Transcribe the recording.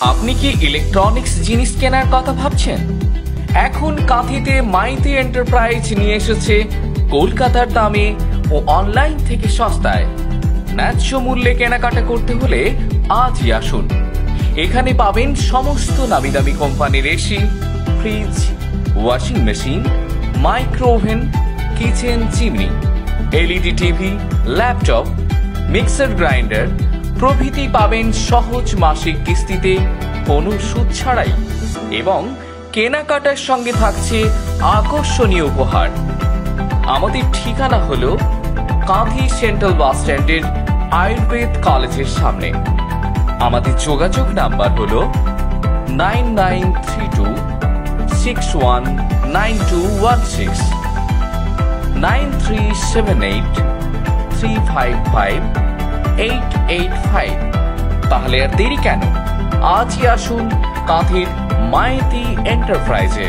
আপনি কি ইলেকট্রনিক্স জিনিস কেনার কথা ভাবছেন? এখন কাঁথিতে মাইতি এন্টারপ্রাইজ নিয়ে এসেছে কলকাতার দামে ও অনলাইন থেকে সস্তায়। ন্যায্য মূল্যে কেনাকাটা করতে হলে আজই আসুন। এখানে পাবেন সমস্ত নামি দামি কোম্পানির AC, fridge, washing machine, micro oven, kitchen chimney, LED TV, laptop, mixer grinder প্রভৃতি পাবেন সহজ মাসিক কিস্তিতে কোনো সুদ ছাড়াই, এবং কেনাকাটার সঙ্গে থাকছে আকর্ষণীয় উপহার। আমাদের ঠিকানা হলো কাঁথি সেন্ট্রাল বাস স্ট্যান্ডের আয়ুর্বেদ কলেজের সামনে। আমাদের যোগাযোগ নাম্বার হলো 9932619216, 9378355885। তাহলে আর দেরি কেন, আজই আসুন কাঁথির মাইতি এন্টারপ্রাইজে।